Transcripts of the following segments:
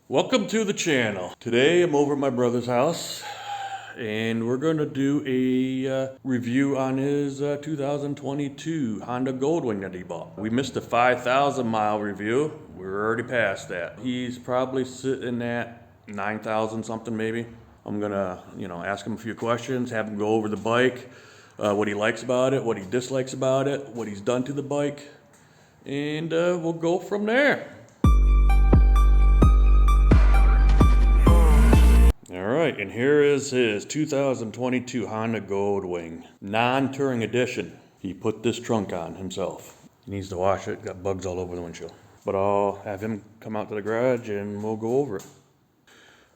Welcome to the channel. Today I'm over at my brother's house and we're going to do a review on his 2022 Honda Goldwing that he bought. We missed a 5,000 mile review. We're already past that. He's probably sitting at 9,000 something maybe. I'm gonna, ask him a few questions, have him go over the bike, what he likes about it, what he dislikes about it, what he's done to the bike, and we'll go from there. Alright, and here is his 2022 Honda Goldwing, non-touring edition. He put this trunk on himself. He needs to wash it, got bugs all over the windshield. But I'll have him come out to the garage and we'll go over it.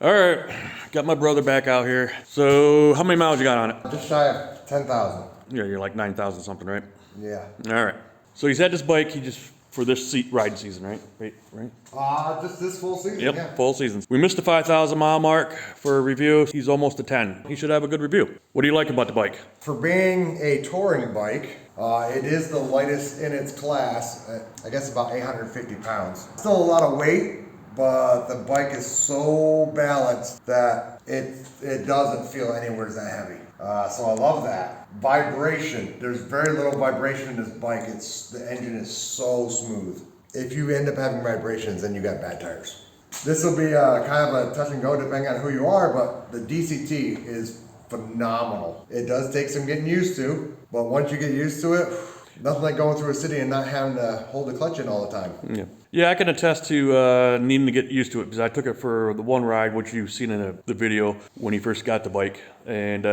Alright, got my brother back out here. So, how many miles you got on it? Just shy of 10,000. Yeah, you're like 9,000 something, right? Yeah. Alright, so he's had this bike, for this riding season, right? Right? Just this full season, Yep, yeah. full season. We missed the 5,000 mile mark for a review. He's almost a 10. He should have a good review. What do you like about the bike? For being a touring bike, it is the lightest in its class. I guess about 850 pounds. Still a lot of weight, but the bike is so balanced that it doesn't feel anywhere that heavy. So I love that. Vibration. There's very little vibration in this bike. The engine is so smooth. If you end up having vibrations, then you got bad tires. This will be kind of a touch and go depending on who you are, but the DCT is phenomenal. It does take some getting used to, but once you get used to it, nothing like going through a city and not having to hold the clutch in all the time. Yeah, I can attest to needing to get used to it because I took it for the one ride, which you've seen in the video when he first got the bike, and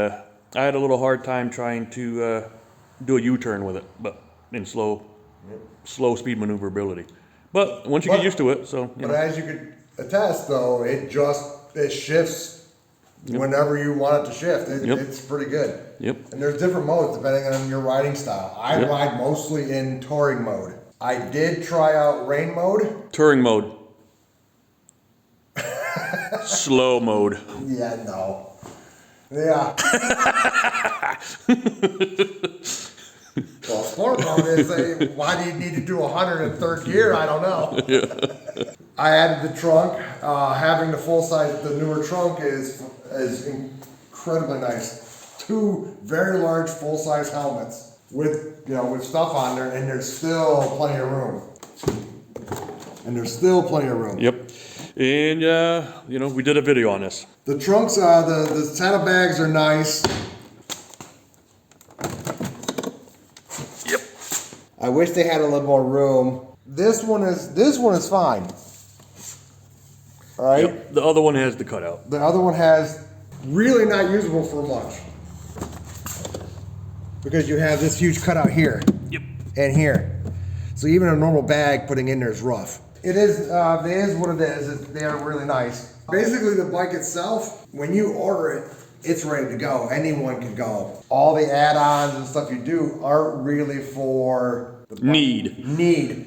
I had a little hard time trying to do a U-turn with it, but in slow speed maneuverability. But once you get used to it, But as you could attest, though, it shifts whenever you want it to shift. It's pretty good. Yep. And there's different modes depending on your riding style. I ride mostly in touring mode. I did try out rain mode. Touring mode. Slow mode. Yeah, no. Yeah. Well, sport mode is why do you need to do 100 in third gear? I don't know. Yeah. I added the trunk. Having the full size, the newer trunk is incredibly nice. Two very large full size helmets with stuff on there, and there's still plenty of room. Yep. And we did a video on this. The trunks, the saddlebags are nice. Yep. I wish they had a little more room. This one is fine. All right. Yep. The other one has the cutout. The other one has really not usable for much because you have this huge cutout here. Yep. And here, so even a normal bag putting in there is rough. It is what it is. They are really nice. Basically, the bike itself, when you order it, it's ready to go. Anyone can go. All the add-ons and stuff you do aren't really for the need.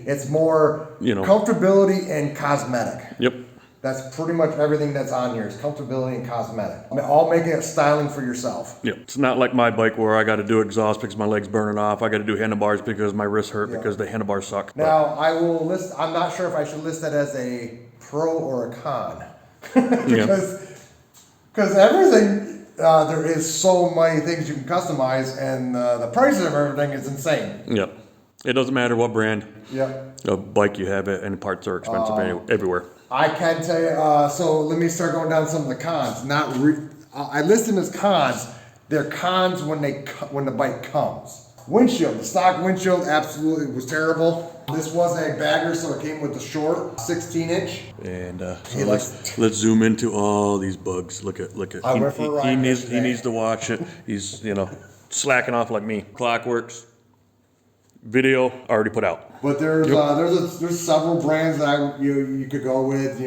It's more comfortability and cosmetic. Yep. That's pretty much everything that's on here is comfortability and cosmetic. All making it styling for yourself. Yep. It's not like my bike where I got to do exhaust because my leg's burning off. I got to do handlebars because my wrists hurt because the handlebars suck. Now, I will list, I'm not sure if I should list that as a pro or a con. because everything, there is so many things you can customize, and the prices of everything is insane. Yep. It doesn't matter what brand of bike you have, and parts are expensive everywhere. I can tell you, so let me start going down some of the cons. I list them as cons. They're cons when the bike comes. Windshield, the stock windshield absolutely was terrible. This was a bagger, so it came with the short 16-inch. And so let's zoom into all these bugs. Look at. He needs to watch it. He's slacking off like me. Clockworks. Video already put out. But there's several brands that you could go with.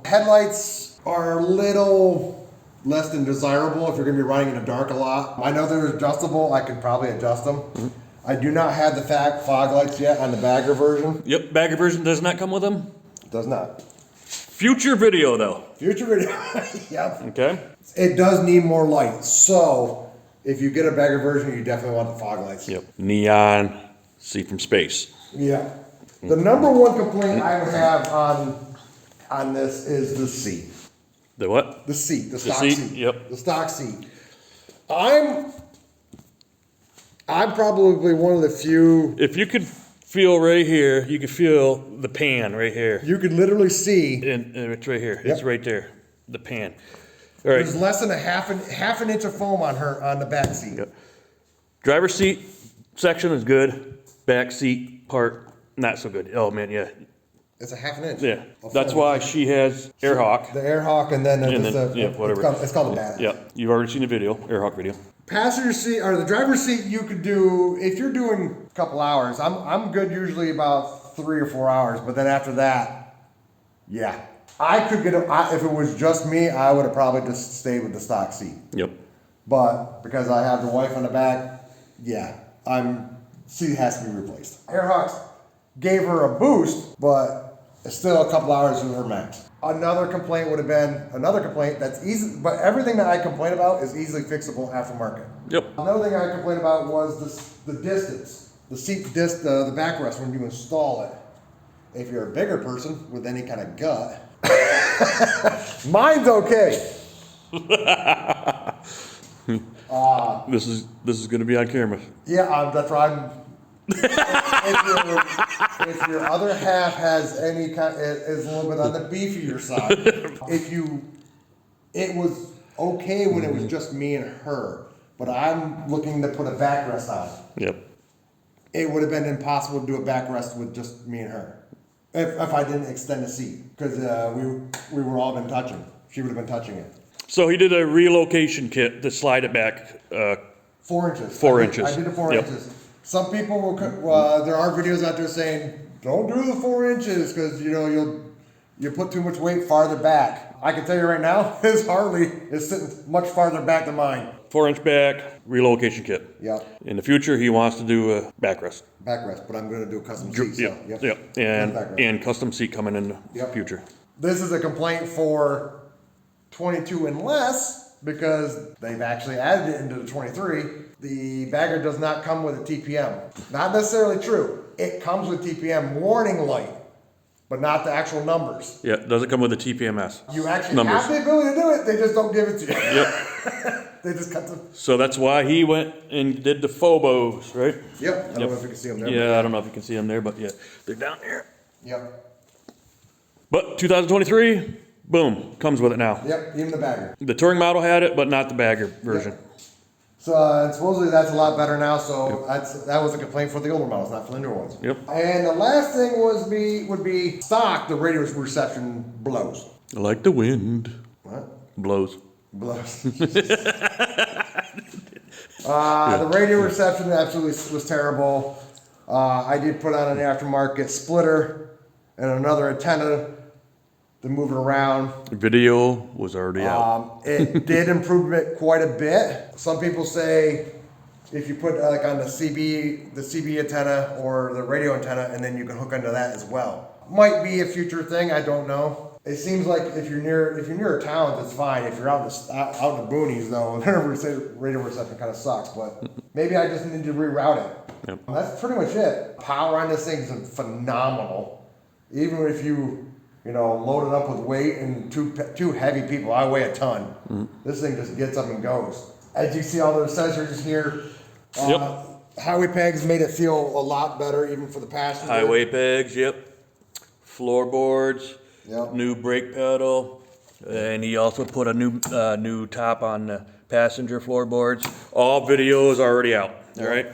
Headlights are a little less than desirable if you're going to be riding in the dark a lot. I know they're adjustable. I could probably adjust them. Mm-hmm. I do not have the fog lights yet on the bagger version. Yep, bagger version does not come with them. It does not. Future video though. Future video. Yep. Okay. It does need more light. So if you get a bagger version, you definitely want the fog lights. Yep. Neon. See from space. Yeah. The number one complaint I would have on this is the seat. The what? The seat, the The stock seat, seat. yep. The stock seat. I'm probably one of the few. If you could feel right here, you could feel the pan right here. You could literally see. And it's right here. Yep. It's right there. The pan. All right. There's less than half an inch of foam on the back seat. Yep. Driver's seat section is good. Back seat part, not so good. Oh man, yeah. It's a half an inch. Yeah. of That's foam. why she has Airhawk. The Airhawk, and then, Whatever. It's called a bat. Yeah. You've already seen the video, Airhawk video. Passenger seat or the driver's seat, you could do if you're doing a couple hours. I'm good usually about 3 or 4 hours, but then after that, yeah, I could get if it was just me, I would have probably just stayed with the stock seat. Yep. But because I have the wife on the back, yeah, seat has to be replaced. Airhawks gave her a boost, but it's still a couple hours of her max. Another complaint would have been that's easy, but everything that I complain about is easily fixable aftermarket. Yep. Another thing I complained about was the distance, the seat the backrest when you install it. If you're a bigger person with any kind of gut, mine's okay. This is going to be on camera. Yeah, that's right. If your other half has any kind, is a little bit on the beefier side. It was okay when it was just me and her, but I'm looking to put a backrest on. Yep. It would have been impossible to do a backrest with just me and her, if I didn't extend the seat, because we were all been touching. She would have been touching it. So he did a relocation kit to slide it back. 4 inches. 4 inches. I did the 4 Yep. inches. Some people will. There are videos out there saying, "Don't do the 4 inches because you'll put too much weight farther back." I can tell you right now, his Harley is sitting much farther back than mine. 4-inch back relocation kit. Yep. In the future, he wants to do a backrest. Backrest, but I'm going to do a custom seat. So, Yep. Backrest. And custom seat coming in the future. This is a complaint for 22 and less because they've actually added it into the 23. The bagger does not come with a TPM. Not necessarily true. It comes with TPM warning light, but not the actual numbers. Yeah, it doesn't come with a TPMS. You actually numbers. have the ability to do it, they just don't give it to you. Yep. They just cut the... So that's why he went and did the Phobos, right? Yep. I don't know if you can see them there. Yeah, I don't know if you can see them there, but yeah, they're down there. Yep. But 2023, boom, comes with it now. Yep, even the bagger. The touring model had it, but not the bagger version. Yep. So supposedly that's a lot better now. So that was a complaint for the older models, not for the newer ones. Yep. And the last thing would be stock. The radio reception blows. Like the wind. What? Blows. Blows. The radio reception absolutely was terrible. I did put on an aftermarket splitter and another antenna to move it around. Video was already out. It did improve it quite a bit. Some people say if you put like on the CB antenna or the radio antenna, and then you can hook onto that as well. Might be a future thing. I don't know. It seems like if you're near towns, it's fine. If you're out in the boonies, though, radio reception kind of sucks. But maybe I just need to reroute it. Yep. That's pretty much it. Power on this thing is phenomenal. Even if you load it up with weight and two heavy people. I weigh a ton. Mm-hmm. This thing just gets up and goes. As you see all those sensors here, highway pegs made it feel a lot better even for the passenger. Highway pegs, yep. Floorboards, yep. New brake pedal, and he also put a new top on the passenger floorboards. All videos already out, all right?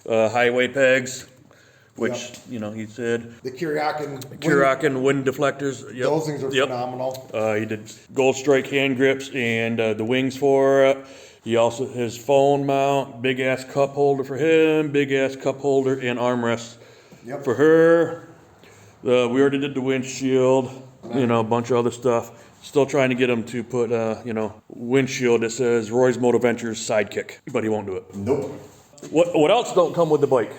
Highway pegs, which, he said. The Kiriakin. Kiriakin wind deflectors. Yep. Those things are phenomenal. He did Gold Strike hand grips and the wings for it. He also, his phone mount, big ass cup holder for him, big ass cup holder and armrest for her. We already did the windshield, a bunch of other stuff. Still trying to get him to put, windshield that says Roy's Moto Ventures Sidekick, but he won't do it. Nope. What else don't come with the bike?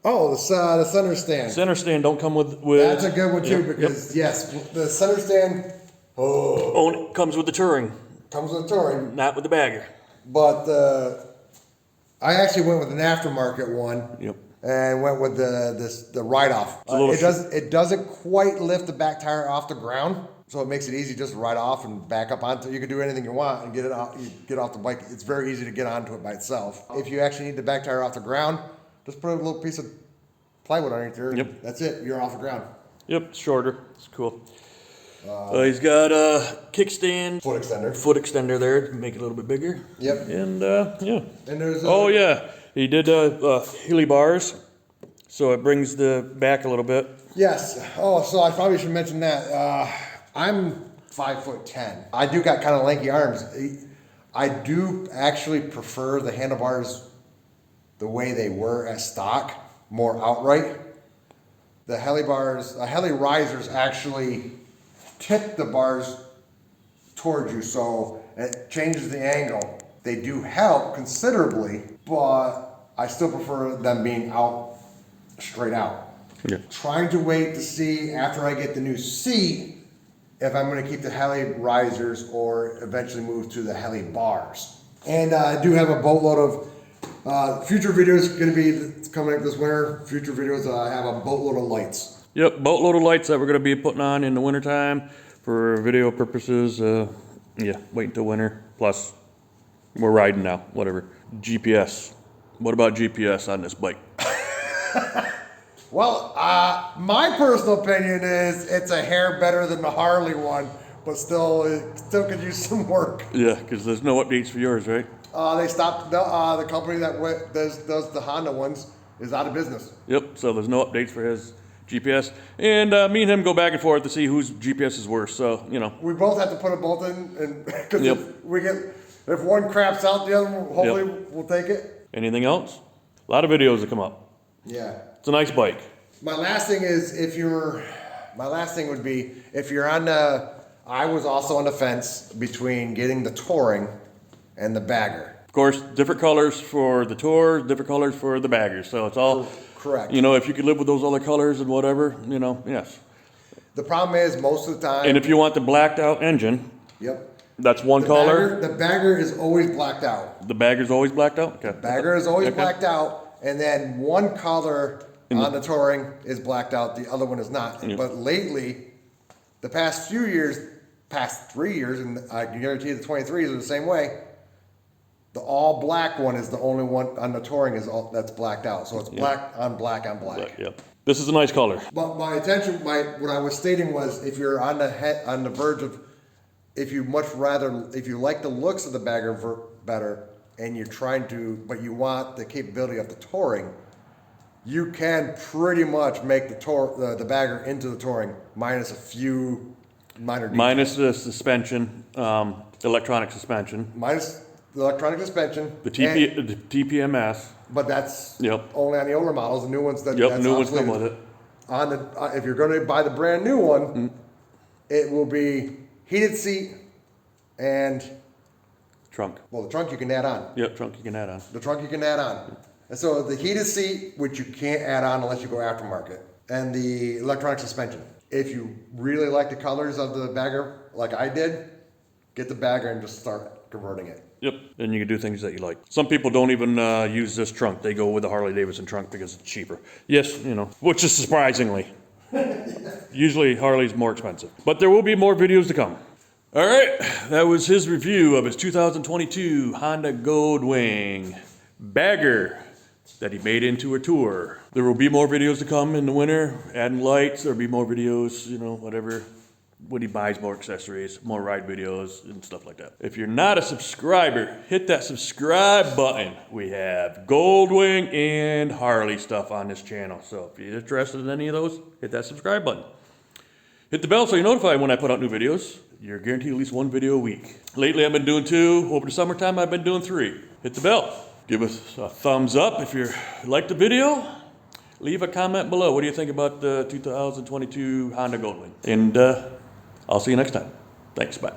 Oh, the center stand. Center stand don't come with. That's a good one too because yes, the center stand. It comes with the touring. Comes with the touring. Not with the bagger. But I actually went with an aftermarket one. Yep. And went with the write-off. It doesn't quite lift the back tire off the ground. So it makes it easy just to ride off and back up onto. You can do anything you want and get it out. You get off the bike. It's very easy to get onto it by itself. If you actually need the back tire off the ground, just put a little piece of plywood underneath there. Yep. That's it. You're off the ground. Yep, it's shorter. It's cool. He's got a kickstand, foot extender there to make it a little bit bigger. Yep. And yeah. And there's he did Healy bars, so it brings the back a little bit. Yes. Oh, so I probably should mention that. I'm 5'10". I do got kind of lanky arms. I do actually prefer the handlebars the way they were as stock, more outright. The Harley risers actually tip the bars towards you, so it changes the angle. They do help considerably, but I still prefer them being out, straight out. Yeah. Trying to wait to see after I get the new seat if I'm going to keep the Harley risers or eventually move to the Harley bars. And I do have a boatload of future videos going to be coming up this winter. Future videos, I have a boatload of lights. Yep, boatload of lights that we're going to be putting on in the wintertime for video purposes. Yeah, wait until winter. Plus, we're riding now, whatever. GPS. What about GPS on this bike? Well, my personal opinion is it's a hair better than the Harley one, but still, it still could use some work. Yeah, because there's no updates for yours, right? They stopped, the company that does the Honda ones is out of business. Yep, so there's no updates for his GPS. And me and him go back and forth to see whose GPS is worse, so, you know. We both have to put them both in, and because Yep. if one craps out, the other one hopefully will take it. Anything else? A lot of videos that come up. Yeah. It's a nice bike. My last thing would be if you're on the. I was also on the fence between getting the touring and the bagger. Of course, different colors for the tour, different colors for the baggers. So it's all correct. You know, if you could live with those other colors and whatever, you know, yes. The problem is most of the time. And if you want the blacked out engine, yep. That's one color. The bagger is always blacked out. The bagger's always blacked out? Okay. Bagger is always blacked out, and then one color on the touring is blacked out, the other one is not. Yep. But lately, the past 3 years, and I can guarantee you the 23s are the same way, the all black one is the only one on the touring that's blacked out. So it's black on black on black. Yep. This is a nice color. But what I was stating was if you're on the verge of, if you like the looks of the bagger better and you're but you want the capability of the touring, you can pretty much make the bagger into the touring minus a few minor details. Minus the suspension, electronic suspension. Minus the electronic suspension. The TPMS. But that's Yep. only on the older models. The new ones that's new ones come with it. If you're going to buy the brand new one, it will be heated seat and trunk. Well, the trunk you can add on. Yep, trunk you can add on. The trunk you can add on. And so the heated seat, which you can't add on unless you go aftermarket, and the electronic suspension. If you really like the colors of the bagger, like I did, get the bagger and just start converting it. Yep, and you can do things that you like. Some people don't even use this trunk. They go with the Harley Davidson trunk because it's cheaper. Yes, you know, which is surprisingly. Usually Harley's more expensive. But there will be more videos to come. All right, that was his review of his 2022 Honda Goldwing bagger that he made into a tour. There will be more videos to come in the winter, adding lights. There'll be more videos, you know, whatever. When he buys more accessories, more ride videos and stuff like that. If you're not a subscriber, hit that subscribe button. We have Goldwing and Harley stuff on this channel. So if you're interested in any of those, hit that subscribe button. Hit the bell so you're notified when I put out new videos. You're guaranteed at least one video a week. Lately I've been doing 2. Over the summertime I've been doing 3. Hit the bell. Give us a thumbs up if you like the video. Leave a comment below. What do you think about the 2022 Honda Goldwing? And I'll see you next time. Thanks, bye.